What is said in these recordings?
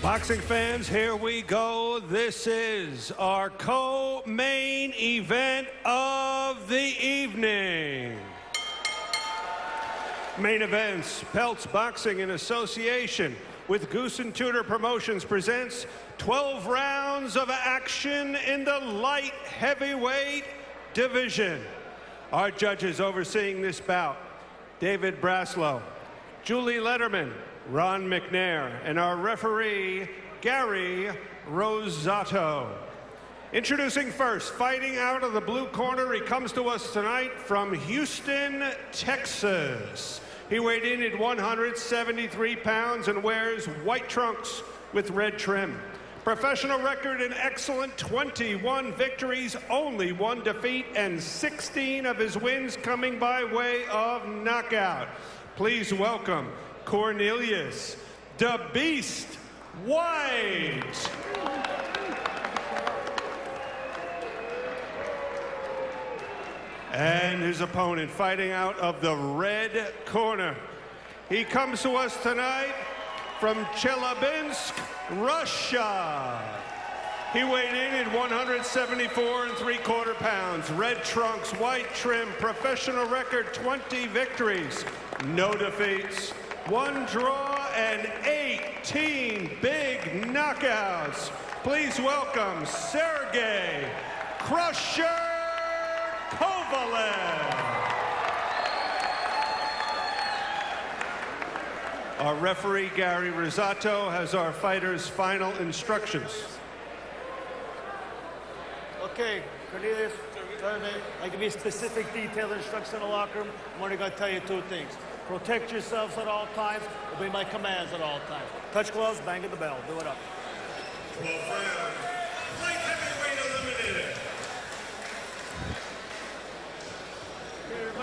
Boxing fans, here we go. This is our co-main event of the evening. Main events, Peltz Boxing in association with Goose and Tudor Promotions presents 12 rounds of action in the light heavyweight division. Our judges overseeing this bout, David Braslow, Julie Letterman, Ron McNair, and our referee, Gary Rosato. Introducing first, fighting out of the blue corner, he comes to us tonight from Houston, Texas. He weighed in at 173 pounds and wears white trunks with red trim. Professional record, an excellent 21 victories, only 1 defeat, and 16 of his wins coming by way of knockout. Please welcome Cornelius "The Beast" White. And his opponent fighting out of the red corner. He comes to us tonight from Chelyabinsk, Russia. He weighed in at 174 3/4 pounds. Red trunks, white trim, professional record 20 victories, no defeats, 1 draw, and 18 big knockouts. Please welcome Sergey "Crusher" Kovalev. Our referee, Gary Rosato, has our fighters' final instructions. Okay, Cornelius, I give you specific detailed instructions in the locker room. I'm only going to tell you 2 things. Protect yourselves at all times. Obey my commands at all times. Touch gloves, bang the bell. Do it up. 12 rounds. Light heavyweight eliminated.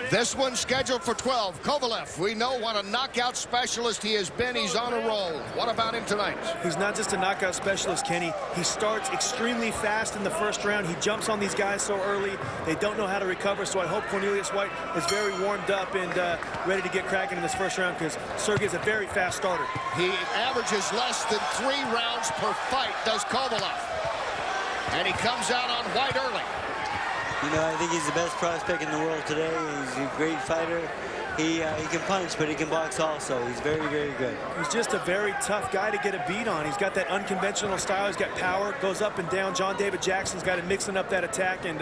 This one's scheduled for 12. Kovalev, we know what a knockout specialist he has been. He's on a roll. What about him tonight? He's not just a knockout specialist, Kenny. He starts extremely fast in the first round. He jumps on these guys so early. They don't know how to recover, so I hope Cornelius White is very warmed up and ready to get cracking in this first round because Sergey's a very fast starter. He averages less than 3 rounds per fight, does Kovalev. And he comes out on White early. You know, I think he's the best prospect in the world today. He's a great fighter. He can punch, but he can box also. He's very, very good. He's just a very tough guy to get a beat on. He's got that unconventional style. He's got power, goes up and down. John David Jackson's got him mixing up that attack, and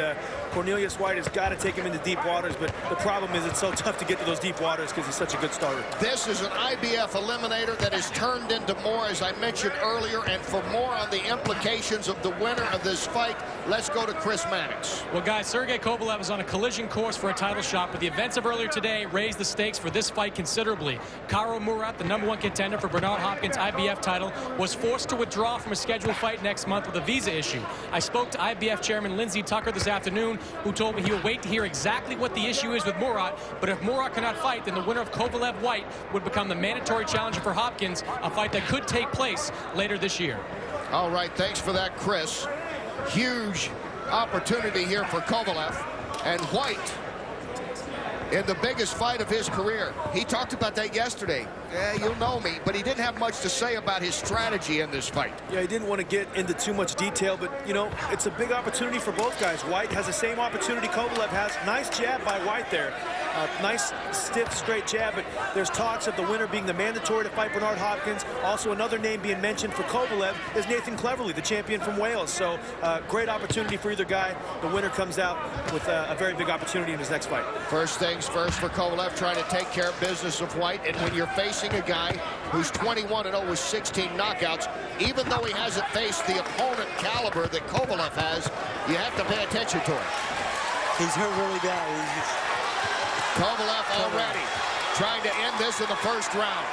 Cornelius White has got to take him into deep waters, but the problem is it's so tough to get to those deep waters because he's such a good starter. This is an IBF eliminator that has turned into more, as I mentioned earlier, and for more on the implications of the winner of this fight, let's go to Chris Mannix. Well, guys, Sergey Kovalev is on a collision course for a title shot, but the events of earlier today raised the stakes for this fight considerably. Karo Murat, the #1 contender for Bernard Hopkins' IBF title, was forced to withdraw from a scheduled fight next month with a visa issue. I spoke to IBF chairman Lindsey Tucker this afternoon, who told me he would wait to hear exactly what the issue is with Murat, but if Murat cannot fight, then the winner of Kovalev-White would become the mandatory challenger for Hopkins, a fight that could take place later this year. All right, thanks for that, Chris. Huge opportunity here for Kovalev, and White in the biggest fight of his career. He talked about that yesterday. Yeah, you'll know me, but he didn't have much to say about his strategy in this fight. Yeah, he didn't want to get into too much detail, but, you know, it's a big opportunity for both guys. White has the same opportunity Kovalev has. Nice jab by White there. Nice, stiff, straight jab, but there's talks of the winner being the mandatory to fight Bernard Hopkins. Also, another name being mentioned for Kovalev is Nathan Cleverly, the champion from Wales. So, great opportunity for either guy. The winner comes out with a very big opportunity in his next fight. First things first for Kovalev, trying to take care of business of White, and when you're facing a guy who's 21-0 with 16 knockouts, even though he hasn't faced the opponent caliber that Kovalev has, you have to pay attention to him. He's hurt really bad. Kovalev already trying to end this in the first round.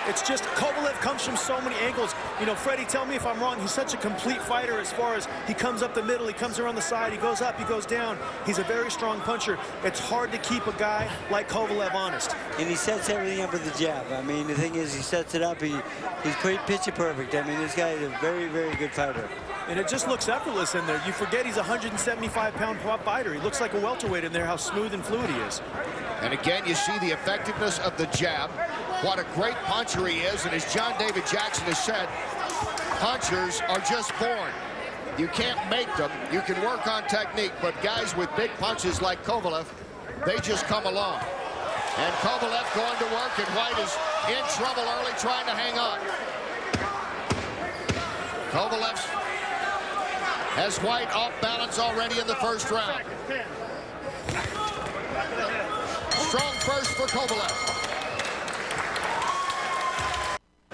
It's just Kovalev comes from so many angles. You know, Freddie, tell me if I'm wrong. He's such a complete fighter as far as he comes up the middle, he comes around the side, he goes up, he goes down. He's a very strong puncher. It's hard to keep a guy like Kovalev honest. And he sets everything up with the jab. I mean, the thing is, he sets it up. He's picture perfect. I mean, this guy is a very, very good fighter. And it just looks effortless in there. You forget he's a 175-pound fighter. He looks like a welterweight in there, how smooth and fluid he is. And again, you see the effectiveness of the jab. What a great puncher he is. And as John David Jackson has said, punchers are just born. You can't make them. You can work on technique, but guys with big punches like Kovalev, they just come along. And Kovalev going to work, and White is in trouble early trying to hang on. Kovalev has White off balance already in the first round. Strong first for Kovalev.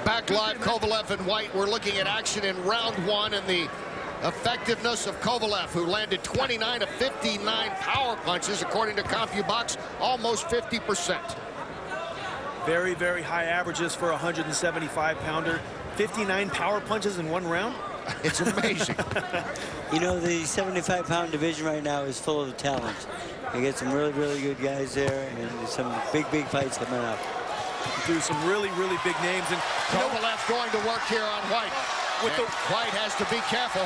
Back live, Kovalev and White. We're looking at action in round one and the effectiveness of Kovalev, who landed 29 of 59 power punches, according to CompuBox, almost 50%. Very, very high averages for a 175-pounder. 59 power punches in one round? It's amazing. You know, the 75-pound division right now is full of talent. You get some really, really good guys there, and some big, big fights coming up. Through some really, really big names. And Kovalev going to work here on White. White has to be careful.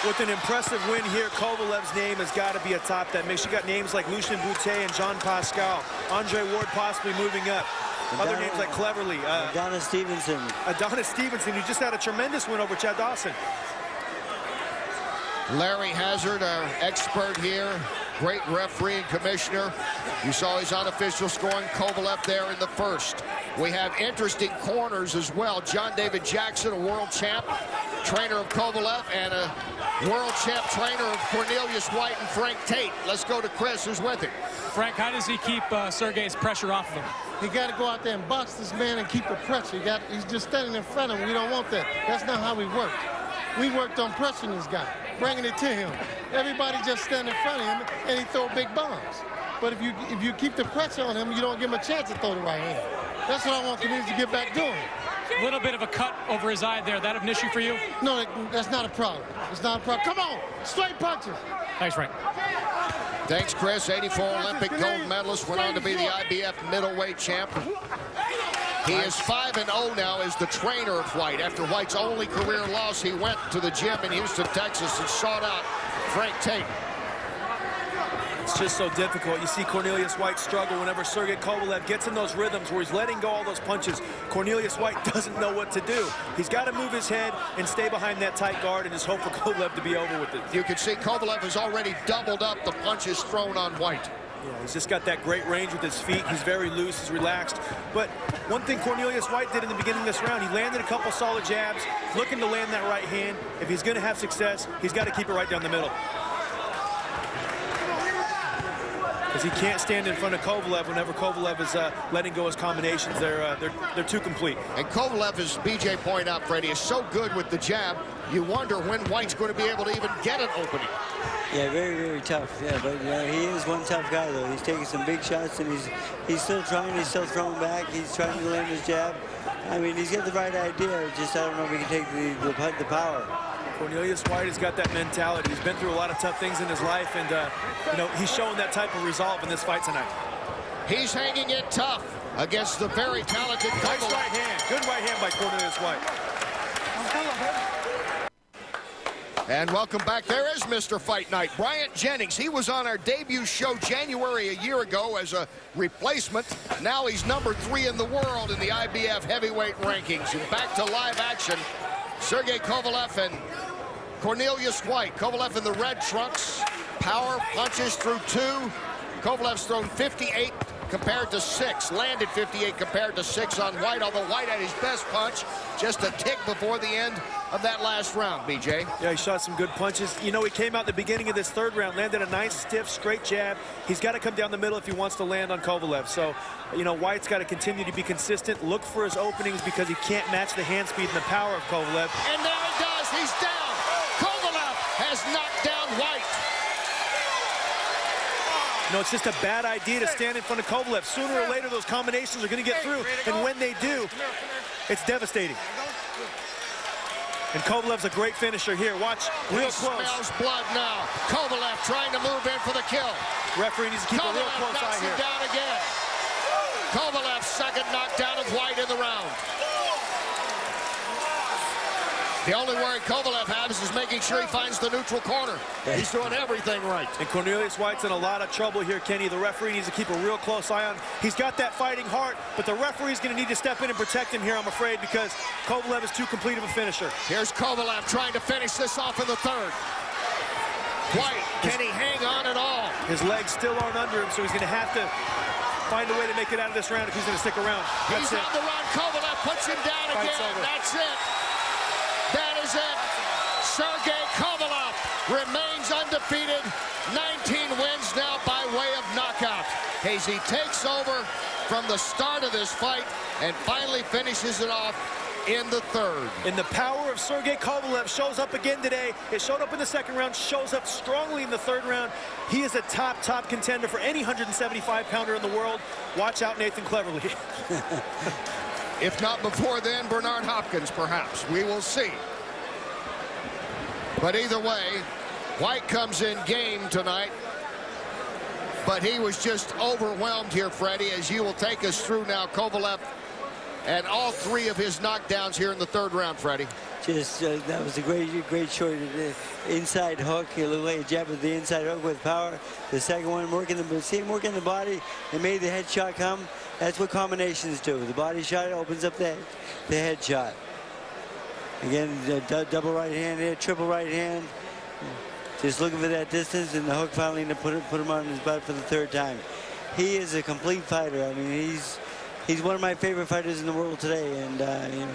With an impressive win here, Kovalev's name has got to be atop that mix. You got names like Lucien Boutet and Jean Pascal. Andre Ward possibly moving up. Other names like Cleverly. Adonis Stevenson. Adonis Stevenson, who just had a tremendous win over Chad Dawson. Larry Hazard, our expert here, great referee and commissioner. You saw his unofficial scoring, Kovalev there in the first. We have interesting corners as well. John David Jackson, a world champ, trainer of Kovalev, and a world champ trainer of Cornelius White and Frank Tate. Let's go to Chris, who's with him. Frank, how does he keep Sergey's pressure off of him? He got to go out there and box this man and keep the pressure. He's just standing in front of him. We don't want that. That's not how we work. We worked on pressuring this guy, bringing it to him. Everybody just stand in front of him, and he throw big bombs. But if you keep the pressure on him, you don't give him a chance to throw the right hand. That's what I want Cornelius to get back doing. A little bit of a cut over his eye there. That an issue for you? No, that's not a problem. It's not a problem. Come on, straight punches. Thanks, Frank. Thanks, Chris. 84 Olympic gold medalist, went on to be the IBF middleweight champ. He is 5-0 now as the trainer of White. After White's only career loss, he went to the gym in Houston, Texas, and sought out Frank Tate. It's just so difficult. You see Cornelius White struggle whenever Sergey Kovalev gets in those rhythms where he's letting go all those punches. Cornelius White doesn't know what to do. He's got to move his head and stay behind that tight guard and just hope for Kovalev to be over with it. You can see Kovalev has already doubled up the punches thrown on White. Yeah, he's just got that great range with his feet. He's very loose, he's relaxed. But one thing Cornelius White did in the beginning of this round, he landed a couple solid jabs, looking to land that right hand. If he's going to have success, he's got to keep it right down the middle. Because he can't stand in front of Kovalev whenever Kovalev is letting go his combinations. They're too complete. And Kovalev, as BJ pointed out, Freddie, is so good with the jab, you wonder when White's going to be able to even get an opening. Yeah, very, very tough. Yeah, but he is one tough guy, though. He's taking some big shots, and he's still trying. He's still throwing back. He's trying to land his jab. I mean, he's got the right idea. Just I don't know if he can take the power. Cornelius White has got that mentality. He's been through a lot of tough things in his life, and you know, he's showing that type of resolve in this fight tonight. He's hanging it tough against the very talented Nice Kovalev. right hand. Good right hand by Cornelius White. And welcome back. There is Mr. Fight Night, Bryant Jennings. He was on our debut show January a year ago as a replacement. Now he's #3 in the world in the IBF heavyweight rankings. And back to live action, Sergey Kovalev and Cornelius White. Kovalev in the red trunks. Power punches through 2. Kovalev's thrown 58 compared to 6. Landed 58 compared to 6 on White, although White had his best punch just a tick before the end of that last round, BJ. Yeah, he shot some good punches. You know, he came out the beginning of this third round, landed a nice, stiff, straight jab. He's got to come down the middle if he wants to land on Kovalev. So, you know, White's got to continue to be consistent, look for his openings because he can't match the hand speed and the power of Kovalev. And now he does. He's down. Kovalev has knocked down White. No, it's just a bad idea to stand in front of Kovalev. Sooner or later, those combinations are going to get through. And when they do, it's devastating. And Kovalev's a great finisher here. Watch, real close. He smells blood now. Kovalev trying to move in for the kill. Referee needs to keep a real close eye here. Kovalev knocks him down again. Kovalev's second knockdown of White in the round. The only worry Kovalev has is making sure he finds the neutral corner. He's doing everything right. And Cornelius White's in a lot of trouble here, Kenny. The referee needs to keep a real close eye on. He's got that fighting heart, but the referee's going to need to step in and protect him here, I'm afraid, because Kovalev is too complete of a finisher. Here's Kovalev trying to finish this off in the third. White, can he hang on at all? His legs still aren't under him, so he's going to have to find a way to make it out of this round if he's going to stick around. He's on the run. Kovalev puts him down again. That's it. That is it. Sergey Kovalev remains undefeated. 19 wins now by way of knockout. As he takes over from the start of this fight and finally finishes it off in the third. And the power of Sergey Kovalev shows up again today. It showed up in the second round, shows up strongly in the third round. He is a top contender for any 175-pounder in the world. Watch out, Nathan Cleverly. If not before then, Bernard Hopkins, perhaps. We will see. But either way, White comes in game tonight. But he was just overwhelmed here, Freddie, as you will take us through now. Kovalev and all three of his knockdowns here in the third round, Freddie. Just that was a great short inside hook. He looked like a jab with the inside hook with power. The second one working the body and made the head shot come. That's what combinations do. The body shot opens up the head shot. Again, double right hand here, triple right hand. Just looking for that distance, and the hook finally to put him on his butt for the third time. He is a complete fighter. I mean, he's one of my favorite fighters in the world today, and you know,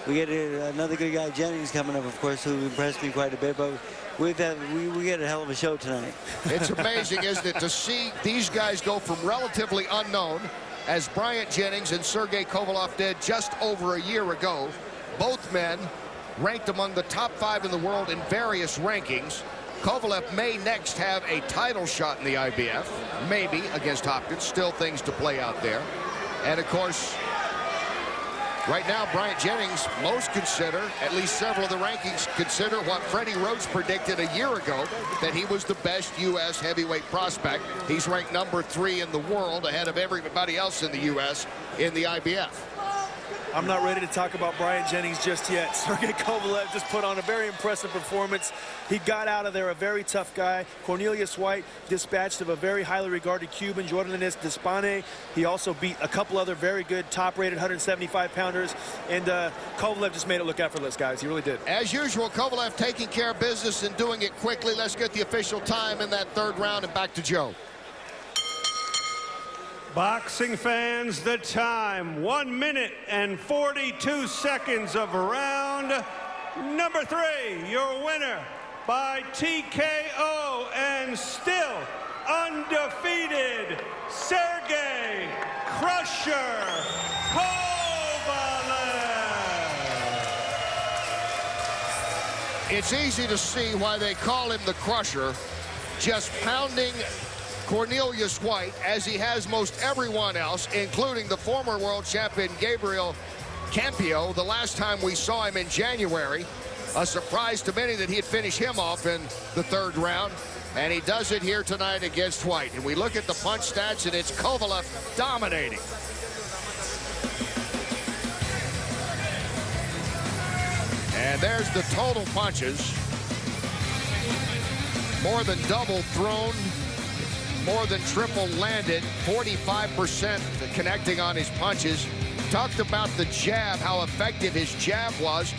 we get another good guy, Jennings, coming up, of course, who impressed me quite a bit. But we get a hell of a show tonight. It's amazing, isn't it, to see these guys go from relatively unknown, as Bryant Jennings and Sergey Kovalev did just over a year ago. Both men ranked among the top 5 in the world in various rankings. Kovalev may next have a title shot in the IBF, maybe against Hopkins. Still things to play out there. And, of course, right now, Bryant Jennings, most consider, at least several of the rankings, consider what Freddie Roach predicted a year ago, that he was the best U.S. heavyweight prospect. He's ranked number 3 in the world, ahead of everybody else in the U.S. in the IBF. I'm not ready to talk about Bryant Jennings just yet. Sergey Kovalev just put on a very impressive performance. He got out of there a very tough guy. Cornelius White dispatched of a very highly regarded Cuban, Jordanis Despane. He also beat a couple other very good top-rated 175-pounders. And Kovalev just made it look effortless, guys. He really did. As usual, Kovalev taking care of business and doing it quickly. Let's get the official time in that third round and back to Joe. Boxing fans, the time, 1 minute and 42 seconds of round number 3. Your winner by TKO and still undefeated, Sergey "Crusher" Kovalev. It's easy to see why they call him the Crusher, just pounding Cornelius White, as he has most everyone else, including the former world champion Gabriel Campio. The last time we saw him in January, a surprise to many that he'd finish him off in the third round, and he does it here tonight against White. And we look at the punch stats, and it's Kovalev dominating. And there's the total punches. More than double thrown, more than triple landed, 45% connecting on his punches. Talked about the jab, how effective his jab was.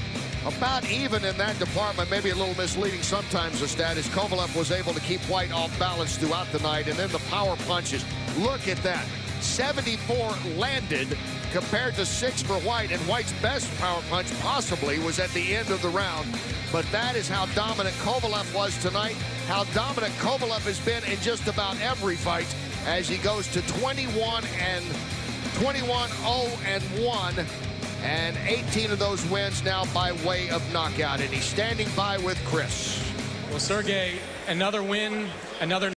About even in that department, maybe a little misleading sometimes the stat, is Kovalev was able to keep White off balance throughout the night. And then the power punches. Look at that. 74 landed compared to 6 for White, and White's best power punch possibly was at the end of the round. But that is how dominant Kovalev was tonight, how dominant Kovalev has been in just about every fight, as he goes to 21-0-1, and 18 of those wins now by way of knockout, and he's standing by with Chris. Well, Sergey, another win, another